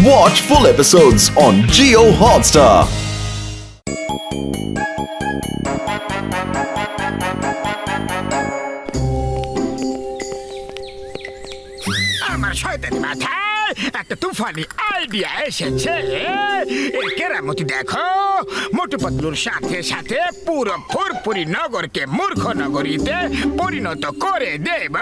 Watch full episodes on Jio Hotstar. আমার শয়তানি মাথায় একটা তুফানি আইডিয়া এসেছে। এর কেরামতি দেখো, মোটু পাতলুর সাথে সাথে পুরো ফুরফুরি নগরকে মূর্খ নগরীতে পরিণত করে দেব।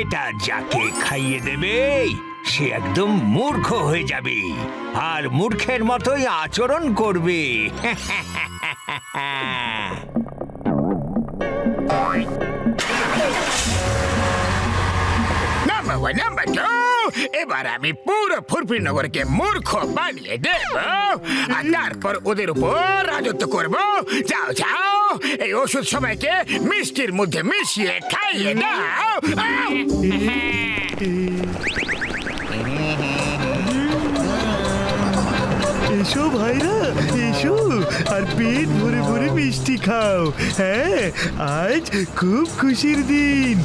এটা যাকে খাইয়ে দেবে সে একদম মূর্খ হয়ে যাবে আর মূর্খের মতোই আচরণ করবে। নাম্বার টু, এবার আমি পুরো ফুরফুরি নগরকে মূর্খ বানিয়ে দেব আর তারপর ওদের উপর রাজত্ব করব। যাও যাও, এই ওষুধ সবাইকে মিষ্টির মধ্যে মিশিয়ে খাইয়ে দাও। এসো ভাইরা, এসো আর পেট ভরে ভরে মিষ্টি খাও। হ্যাঁ, আজ খুব খুশির দিন,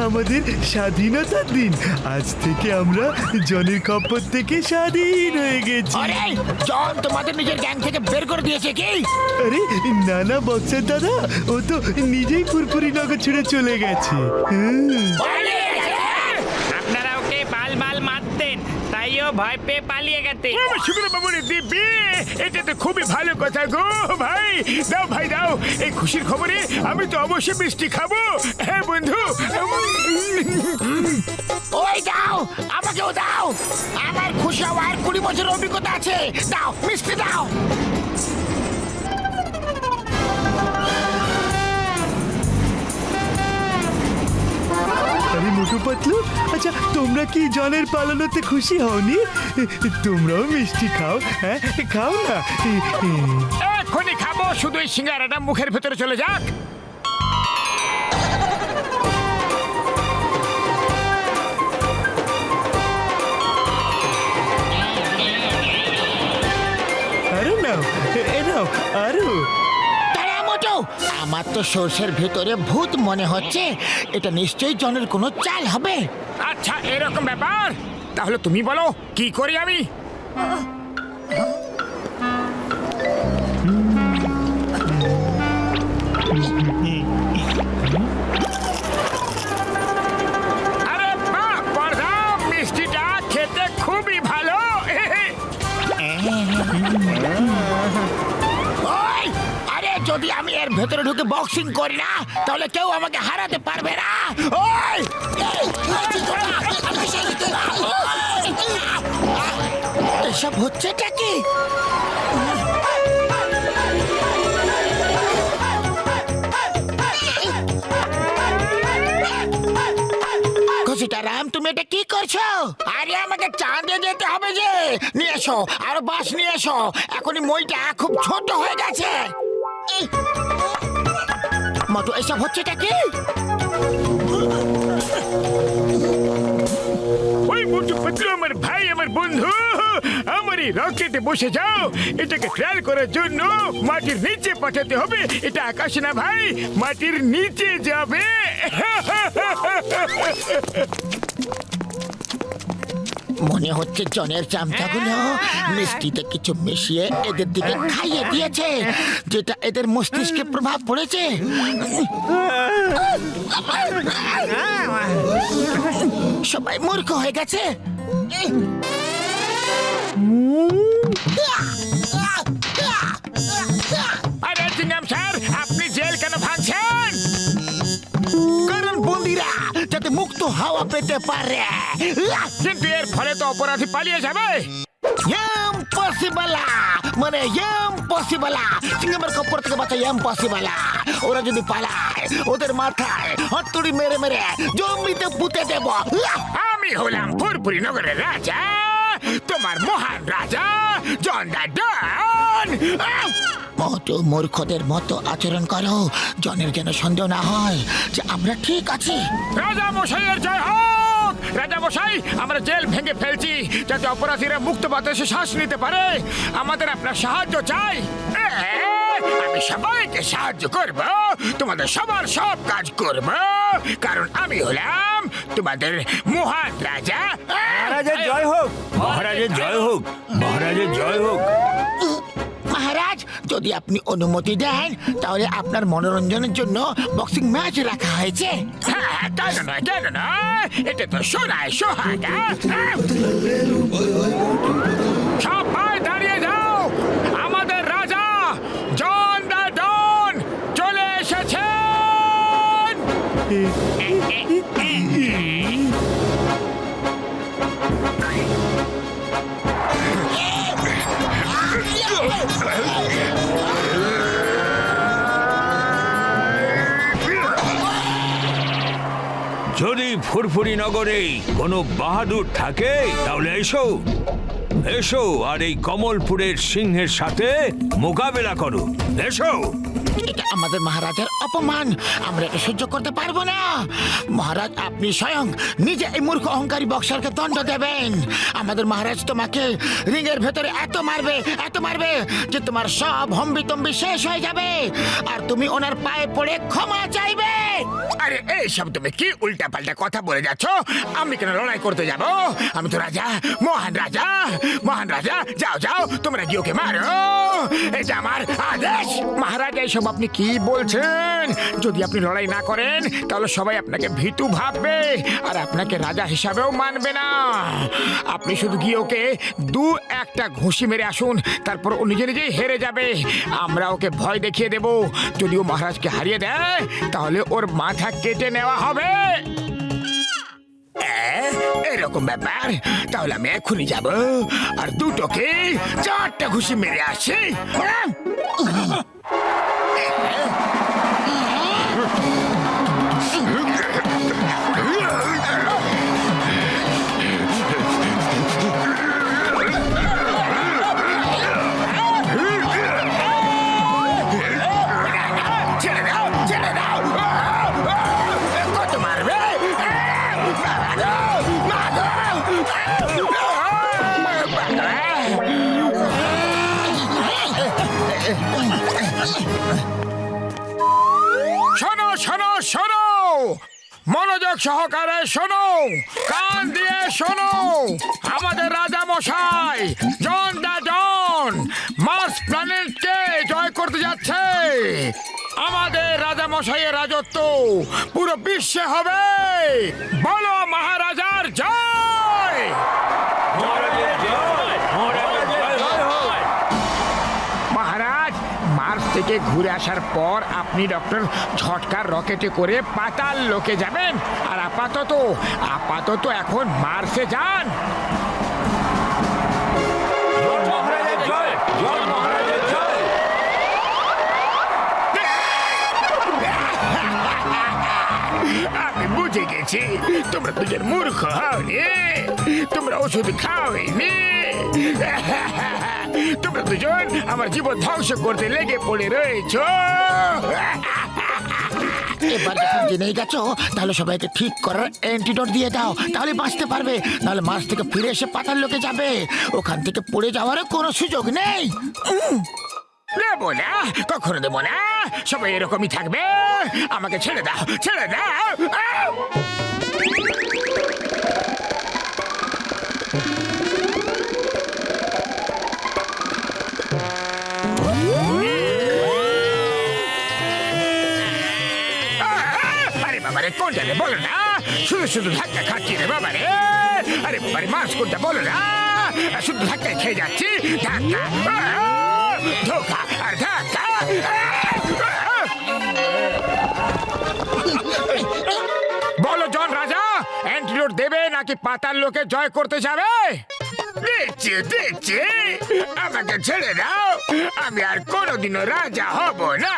আমাদের স্বাধীনতার দিন। আজ থেকে আমরা জনের খপ্পর থেকে স্বাধীন হয়ে গেছি। আরে জন তোমাদের নিজের গ্যাং থেকে বের করে দিয়েছে কি? আরে না না বক্সার দাদা, ও তো নিজেই ফুরফুরি নগর ছেড়ে চলে গেছে। আপনারা ওকে বাল বাল মারতেন, তাইও ভয় পেয়ে পালিয়ে গেছে। বাবুরে দিব্যি, এটা তো খুবই ভালো কথা গো ভাই। দাও ভাই দাও, এই খুশির খবরে আমি তো অবশ্যই মিষ্টি খাবো। হ্যাঁ বন্ধু, ওই দাও, আমাকেও দাও। আমার খুশি হওয়ার 20 বছরের অভিজ্ঞতা আছে। দাও মিষ্টি দাও। আরে মোটু পাতলু, আচ্ছা তোমরা কি জনের পালানোতে খুশি হওনি? তোমরাও মিষ্টি খাও, হ্যাঁ খাও না। এক্ষুনি খাবো, শুধু এই সিঙ্গারাটা মুখের ভেতরে চলে যাক। আরো নাও, এ নাও আরো। আমার তো সর্ষের ভেতরে ভূত মনে হচ্ছে। এটা নিশ্চয়ই জনের কোনো চাল হবে। আচ্ছা এরকম ব্যাপার, তাহলে তুমি বলো কি করি আমি? আরে বাহ পর্দা, মিষ্টিটা খেতে খুবই ভালো। ওই, আরে যদি আমি এর ভেতরে ঢুকে বক্সিং করি না, তাহলে কেউ আমাকে হারাতে পারবে না। ওই এসব হচ্ছেটা কি? রাম, তুমি এটা কি করছো? আরে আমাকে চাঁদে যেতে হবে যে। নিয়ে এসো, আরো বাঁশ নিয়ে এসো। এখনই মইটা খুব ছোট হয়ে গেছে। মতো এসব হচ্ছেটা কি? ওই মোটু পাতলু আমার ভাই, আমার বন্ধু, আমার এই রকেটে বসে যাও। এটাকে ট্রায়াল করার জন্য মাটির নিচে পাঠাতে হবে। এটা আকাশে না ভাই, মাটির নিচে যাবে। মনে হচ্ছে জনের চামচাগুলো মিষ্টিতে কিছু মিশিয়ে এদের দিকে খাইয়ে দিয়েছে, যেটা এদের মস্তিষ্কে প্রভাব পড়েছে। সবাই মূর্খ হয়ে গেছে। আরে চিংগাম স্যার, আপনি জেল কেন ভাঙছেন? কারণ বন্দিরা যাতে মুক্ত হাওয়া পেতে পারে। কিন্তু এর ফলে তো অপরাধী পালিয়ে যাবে। ইম্পসিবল, মানে ইম্পসিবল। সিঙ্গামের খপ্পর থেকে বাঁচা ইম্পসিবল। ওরা যদি পালায়, ওদের মাথায় হাতুড়ি মেরে মেরে জমিতে পুঁতে দেব। আমি হলাম ফুরফুরি নগরের রাজা, তোমার মহান রাজা জন দ্য ডন। মোটু মূর্খদের মতো আচরণ করো, জনের যেন সন্দেহ না হয় যে আমরা ঠিক আছি। রাজা মশাইয়ের জয় হোক। রাজা মশাই, আমরা জেল ভেঙে ফেলছি যাতে অপরাধীরা মুক্ত বাতাসে শ্বাস নিতে পারে। আমাদের আপনার সাহায্য চাই। আমি সবাইকে সাহায্য করব, তোমাদের সবার সব কাজ করব, কারণ আমি হলাম তোমাদের মহান রাজা। মহারাজের জয় হোক, মহারাজের জয় হোক, মহারাজের জয় হোক। মহারাজ, যদি আপনি অনুমতি দেন তাহলে আপনার মনোরঞ্জনের জন্য বক্সিং ম্যাচ রাখা হয়েছে। হ্যাঁ, কেন নয়, কেন নয়, এটা তো সোনায় সোহাগা। সবাই দাঁড়িয়ে যাও, আমাদের রাজা জন দ্য ডন চলে এসেছেন। যদি ফুরফুরি নগরে কোনো বাহাদুর থাকে তাহলে এসো, এসো আর এই কমলপুরের সিংহের সাথে মোকাবেলা করো। এসো। এটা আমাদের মহারাজার অপমান, আমরা এটা সহ্য করতে পারবো না। মহারাজ, আপনি স্বয়ং নিজে এই মূর্খ অহংকারী বক্সারকে দণ্ড দেবেন। আমাদের মহারাজ তোমাকে রিংয়ের ভেতরে এত মারবে যে তোমার সব হম্বিতম্বি শেষ হয়ে যাবে আর তুমি ওনার পায়ে পড়ে ক্ষমা চাইবে। আরে এইসব তুমি কি উল্টা পাল্টা কথা বলে যাচ্ছ? আমি কেন লড়াই করতে যাব? আমি তো রাজা, মহান রাজা, মহান রাজা। যাও যাও, তোমরা গিয়ে ওকে মারো, এটা আমার আদেশ। মহারাজ, এইসব আপনি কি বলছেন? যদি আপনি লড়াই না করেন তাহলে সবাই আপনাকে ভীতু ভাববে আর আপনাকে রাজা হিসাবেও মানবে না। আপনি শুধু গিয়ে ওকে দু একটা ঘুষি মেরে আসুন, তারপর ও নিজে নিজেই হেরে যাবে। আমরা ওকে ভয় দেখিয়ে দেব। যদি ও মহারাজকে হারিয়ে দেয় তাহলে ওর মাথা কেটে নেওয়া হবে। এরকম ব্যাপার? তাহলে আমি এক্ষুনি যাব আর দুটোকে চারটা ঘুষি মেরে আসি। ছেড়ে দাও, ছেড়ে দাও। কত মারবে? শোনো শোনো শোনো, মনোযোগ সহকারে শোনো, কান দিয়ে শোনো। আমাদের রাজা মশাই জন দ্য ডন মার্স প্ল্যানেটকে জয় করতে যাচ্ছে। আমাদের রাজা মশাইয়ের রাজত্ব পুরো বিশ্বে হবে। বলো মহারাজার জয়। মহারাজ, মার্স থেকে ঘুরে আসার পর আপনি ডক্টর ঝটকার রকেটে করে পাতাল লোকে যাবেন। আর আপাতত এখন মার্সে যান। আমি বুঝে গেছি, তোমরা দুজন মূর্খ হওনি, তোমরা ওষুধ খাওনি। তোমরা দুজন আমার জীবন ধ্বংস করতে লেগে পড়ে রয়েছ। এবার যখন জেনেই গেছো তাহলে সবাইকে ঠিক করার অ্যান্টিডোট দিয়ে দাও, তাহলে বাঁচতে পারবে। নাহলে মার্স থেকে ফিরে এসে পাতাল লোকে যাবে, ওখান থেকে পড়ে যাওয়ারও কোনো সুযোগ নেই। দেবো না, কখনো দেবো না। সবাই এরকমই থাকবে। আমাকে ছেড়ে দাও, ছেড়ে দাও। আরে বাবারে, কোনটা রে বলো না? শুধু শুধু ধাক্কা খাচ্ছি রে বাবারে। আরে বাবারে, মাছ কোনটা বলো না? শুধু ধাক্কায় খেয়ে যাচ্ছি। ধাক্কা, ধোকা আর ধাক্কা। বলো জন রাজা, অ্যান্টিডোট দেবে নাকি পাতাল লোকে জয় করতে যাবে? দেখছি দেখছি, আমাকে ছেড়ে দাও। আমি আর কোনোদিনও রাজা হব না।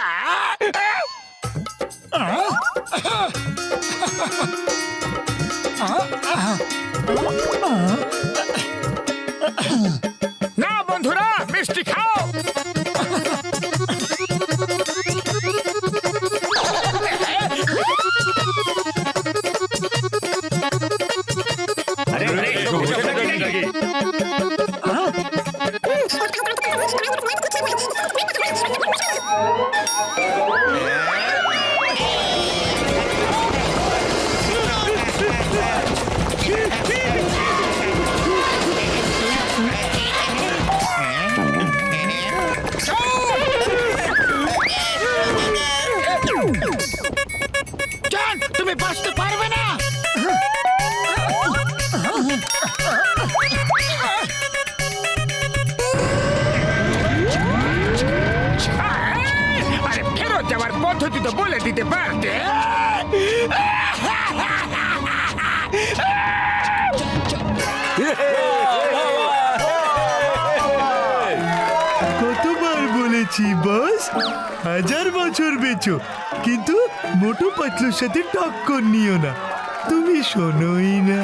জান, তুমি বাঁচতে পারবে না। আরে ফেরত যাওয়ার পদ্ধতি তো বলে দিতে পারতে। কতবার বলেছি বস, 1000 বছর বেচো, কিন্তু মোটু পাতলুর সাথে টক্কর নিও না। তুমি শোনোই না।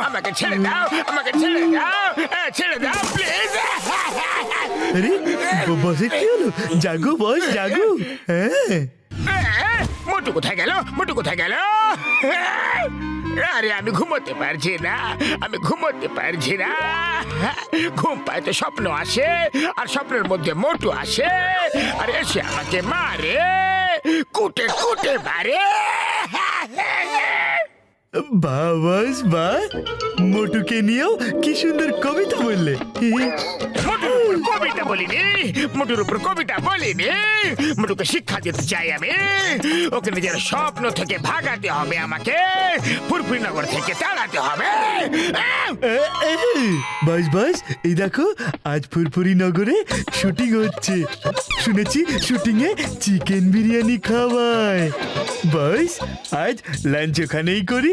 আমাকে ছেড়ে দাও, আমাকে ছেড়ে দাও, ছেড়ে দাও প্লিজ। আরে বসে কি হলো? জাগো বস, জাগো। হ্যাঁ, মোটু কোথায় গেল? মোটু কোথায় গেল? আরে আমি ঘুমোতে পারছি না, আমি ঘুমোতে পারছি না। ঘুম পায় তো স্বপ্ন আসে, আর স্বপ্নের মধ্যে মোটু আসে, আর এসে আমাকে মারে, কুটে কুটে মারে। বাবাস বা, মোটুকে নিয়েও কি সুন্দর কবিতা বললে। মোটুর উপর কবিতা বলিনি, মোটুর উপর কবিতা বলিনি। মোটুকে শিক্ষা দিতে চাই আমি। ওকে নিজের স্বপ্ন থেকে ভাগাতে হবে, আমাকে ফুরফুরিনগর থেকে তাড়াতে হবে। বাস বাস, এই দেখো আজ ফুরফুরি নগরে শুটিং হচ্ছে। শুনেছি শুটিং এ চিকেন বিরিয়ানি খাওয়ায়। বাস, আজ লাঞ্চ ওখানেই করি।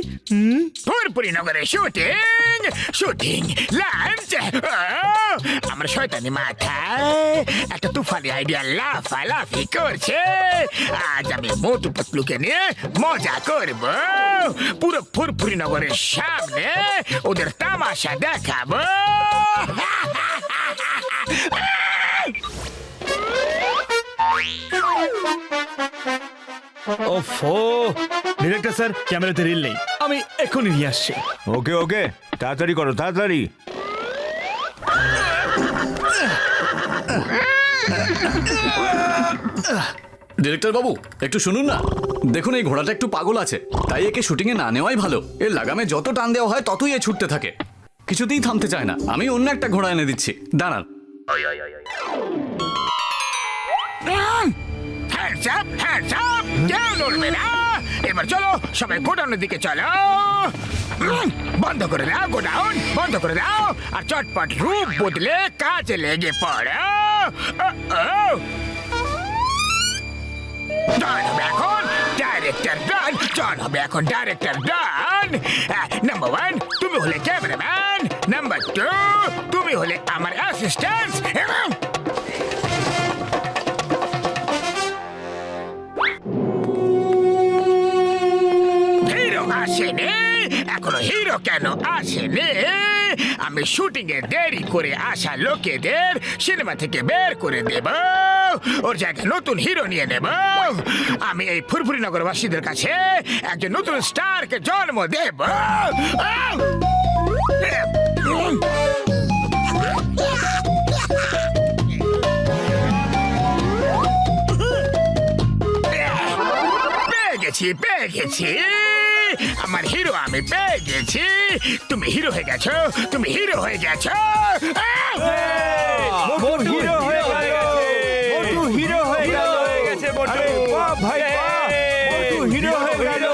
ফুরফুরিনগরে শুটিং, শুটিং, লাঞ্চ। আমার শয়তানি মাথায় একটা তুফানি আইডিয়া লাফালাফি করছে। আজ আমি মোটু পাতলুকে নিয়ে মজা করব, পুরো ফুরফুরিনগরের সামনে ওদের তামাশা দেখাবো। ওফো, ডিরেক্টর স্যার, ক্যামেরাতে রিল নেই, আমি এখনই নিয়ে আসছি। ওকে ওকে, তাড়াতাড়ি করো, তাড়াতাড়ি। ডিরেক্টর বাবু, একটু শুনুন না। দেখুন, এই ঘোড়াটা একটু পাগল আছে, তাই একে শুটিং এ না নেওয়াই ভালো। এর লাগামে যত টান দেওয়া হয় ততই এ ছুটতে থাকে, কিছুতেই থামতে চায় না। আমি অন্য একটা ঘোড়া এনে দিচ্ছি, দাঁড়ান। হ্যান্ডস আপ, হ্যান্ডস আপ, কেউ নড়বে না। এবার চলো সবাই গোডাউনের দিকে চলো। বন্ধ করে দাও গোডাউন, বন্ধ করে দাও, আর চটপট রূপ বদলে কাজে লেগে পড়ো। ডান হবে এখন ডাইরেক্টর ডান, ডান হবে এখন ডাইরেক্টর ডান। নাম্বার 1 তুমি হলে ক্যামেরাম্যান, নাম্বার 2 তুমি হলে আমার অ্যাসিস্ট্যান্ট। হিরো আসেনি, এখনো হিরো কেন আসেনি? আমি শুটিং এ দেরি করে আসা লোকেদের সিনেমা থেকে বের করে দেব, ওর জায়গায় নতুন হিরো নিয়ে নেব। আমি এই ফুরফুরিনগরবাসীদের কাছে একজন নতুন স্টারকে জন্ম দেব। পেয়ে গেছি, আমার হিরো আমি পেয়ে গেছি। তুমি হিরো হয়ে গেছো, তুমি হিরো হয়ে গেছো। হিরো হয়ে গেছে। ভাই বাহ! মোটু হিরো হয়ে গেল।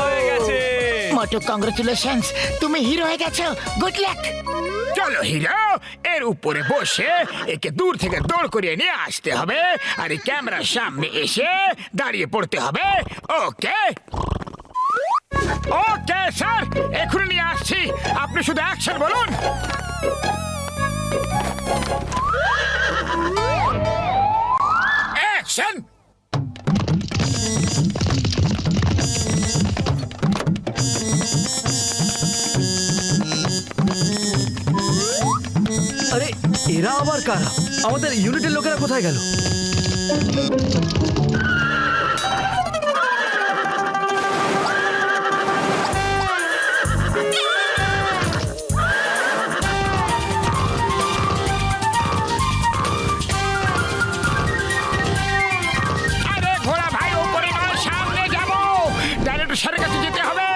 মোটু কংগ্রেচুলেশনস, তুমি হিরো হয়ে গেছো, গুড লাক। চলো হিরো, এর উপরে বসে একে দূর থেকে দৌড় করিয়ে নিয়ে আসতে হবে আর এই ক্যামেরার সামনে এসে দাঁড়িয়ে পড়তে হবে। ওকে ওকে স্যার, এখনই নিয়ে আসছি, আপনি শুধু অ্যাকশন বলুন। অ্যাকশন। আরে এরা আবার কারা? আমাদের ইউনিটের লোকেরা কোথায় গেল? আরে ঘোড়া ভাই, উপরে নয়, সামনে যাবো, ডাইরেক্টর স্যারের কাছে যেতে হবে,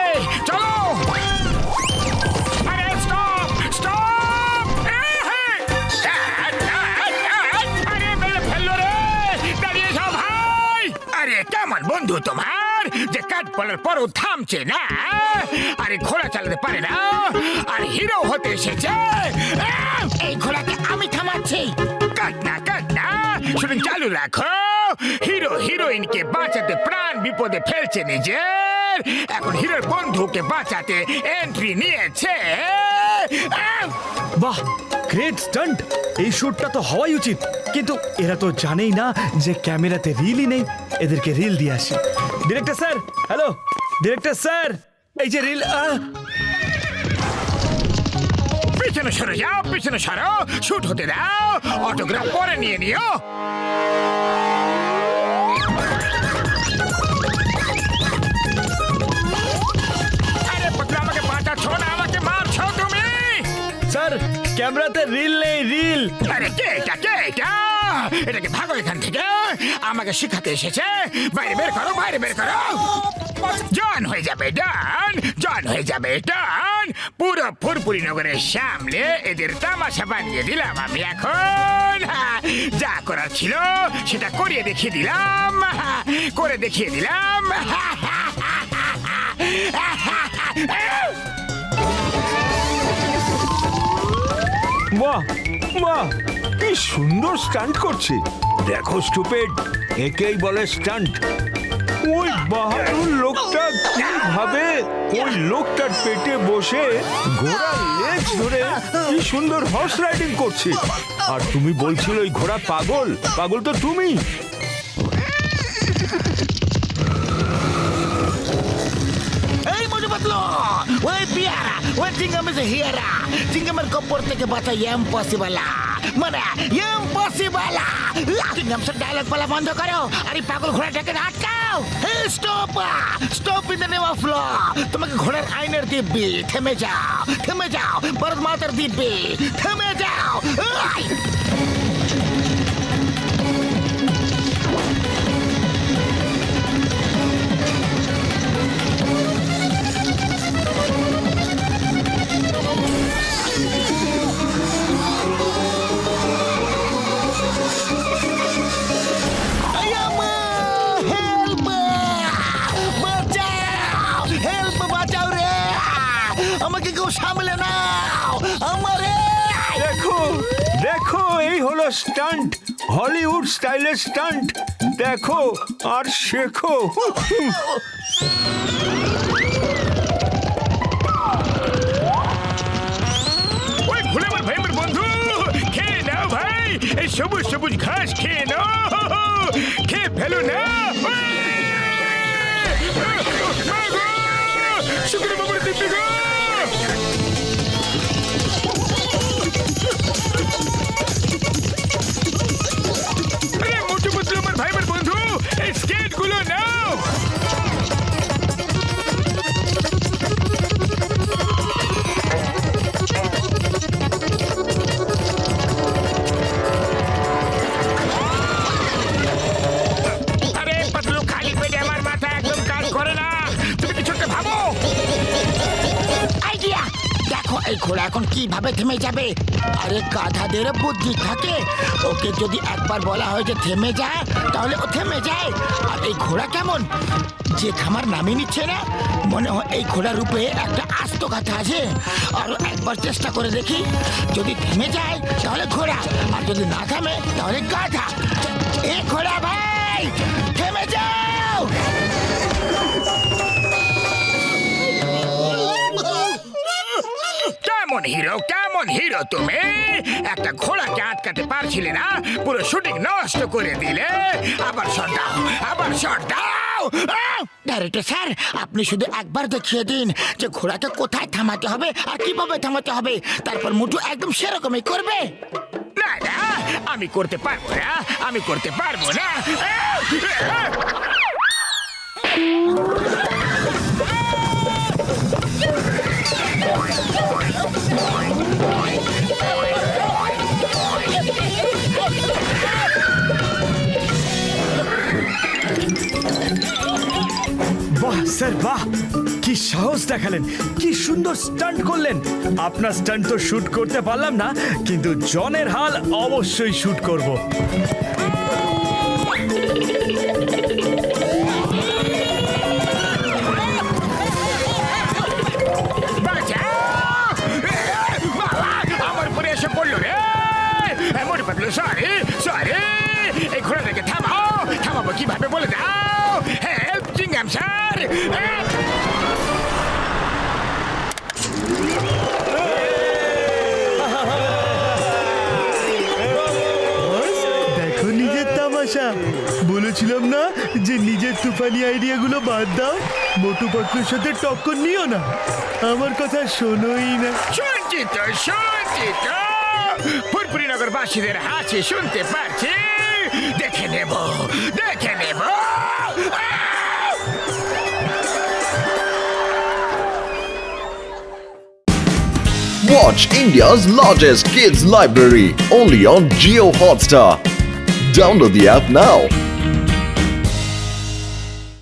চলো। আরে স্টপ স্টপ, আরে মেরে ফেললো রে, দাঁড়িয়ে যাও ভাই। আরে কেমন বন্ধু তোমার, যে কাট পড়ার পরও থামছে না? আরে ঘোড়া চালাতে পারে না আর হিরো হতে এসেছে। এই ঘোড়াকে আমি থামাচ্ছি। কাট না, শুধু চালু রাখো। হিরো হিরোইনকে বাঁচাতে প্রাণ বিপদে ফেলছে নিজের, এখন হিরোর বন্ধুকে বাঁচাতে এন্ট্রি নিয়েছে। বাহ, গ্রেট স্টান্ট! এই শুটটা তো হওয়াই উচিত, কিন্তু এরা তো জানেই না যে ক্যামেরাতে রিলই নেই। এদেরকে রিল দিয়ে আসি। Director sir, hello director sir, এই যে রিল। পিছনে সরে যাও, পিছনে সরো, শুট হতে দাও, অটোগ্রাফ পরে নিয়ে নিও। আরে পতলা, আমাকে বাঁচাচ্ছ না, আমাকে মারছো তুমি। স্যার, ক্যামেরাতে রিল নেই, রিল। আরে কে এটা, কে এটা? এটাকে ভাগো এখান থেকে, আমাকে শিখাতে এসেছে। বাইরে বের করো, বাইরে বের করো। জন হয়ে যাবে ডান, জন হয়ে যাবে ডান। পুরো ফুরপুরি নগরের সামনে এদের তামাশা বানিয়ে দিলাম আমি এখন। যা করার ছিল সেটা করিয়ে দেখিয়ে দিলাম, করে দেখিয়ে দিলাম। বাহ বাহ, কি সুন্দর স্টান্ট করছে। দেখো স্টুপিড, একেই বলে স্টান্ট। ওই বাহাদুর লোকটা কিভাবে ওই লোকটার পেটে বসে ঘোড়ার লেজ ধরে কি সুন্দর হর্স রাইডিং করছে। আর তুমি বলছিলে ওই ঘোড়া পাগল, পাগল তো তুমি। এই মোটু পাতলু, ওই পিয়ারা, ওই চিংগাম এসে হিয়ারা, চিংগামের কপর থেকে বাঁচা ইম্পসিবল, মানে ইম্পসিবল। চিংগাম সব ডায়লগ বলা বন্ধ করো আর এই পাগল ঘোড়াটাকে আটকাও। Stop, stop in the name of law. তোমাকে ঘোড়ার আইনের দিব্যি, থেমে যাও, থেমে যাও, ভারত মাতার দিব্যি, থেমে যাও। আমাকে কেউ সামলে নাও, আমারে। দেখো দেখো, এই হলো স্টান্ট, হলিউড স্টাইলের স্টান্ট। দেখো আর শেখো। ওই ঘুরে আমার ভাই, আমার বন্ধু, খেয়ে নাও ভাই, এই সবুজ সবুজ ঘাস খেয়ে নাও, খেয়ে ফেলো না। শুক্র বাবুর দিব্যি গো। আরে মোটু পাতলু, আমার ভাই, আমার বন্ধু, এই স্কেট গুলো নাও। এই ঘোড়া এখন কিভাবে থেমে যাবে? আরে গাধাদের বুদ্ধি থাকে, ওকে যদি একবার বলা হয় যে থেমে যা, তাহলে ও থেমে যায়। আর এই ঘোড়া কেমন, যে থামার নামই নিচ্ছে না। মনে হয় এই ঘোড়ার রূপে একটা আস্ত গাথা আছে। আর একবার চেষ্টা করে দেখি, যদি থেমে যায় তাহলে ঘোড়া, আর যদি না থামে তাহলে গাধা। এ ঘোড়া ভাই, থেমে যাও। কেমন হিরো তুমি! একটা ঘোড়াকে আটকাতে পারছিলে না, পুরো শুটিং নষ্ট করে দিলে। আবার শট দাও। ডাইরেক্টর স্যার, আপনি শুধু একবার দেখিয়ে দিন যে ঘোড়াকে কোথায় থামাতে হবে আর কিভাবে থামাতে হবে, তারপর মুটু একদম সেরকমই করবে। না, আমি করতে পারবো না। বাহ স্যার বাহ, কি সাহস দেখালেন, কি সুন্দর স্টান্ট করলেন। আপনার স্টান্ট তো শুট করতে পারলাম না, কিন্তু জনের হাল অবশ্যই শুট করব। আমার উপরে এসে পড়লো রে। মোটু পাতলু, সরি। এই ঘোড়াটাকে থামাবো কিভাবে বলে দাও। Help Chingum sir. দেখো নিজের তামাশা। বলেছিলাম না যে নিজের তুফানি আইডিয়াগুলো বাদ দাও, মোটু পাতলুর সাথে টক্কর নিও না। আমার কথা শোনোই না। শুনছি তো ফুরফুরি নগরবাসীদের হাসি শুনতে পাচ্ছি। দেখে নেব। Watch India's largest kids library only on Geo Hotstar. Download the app now.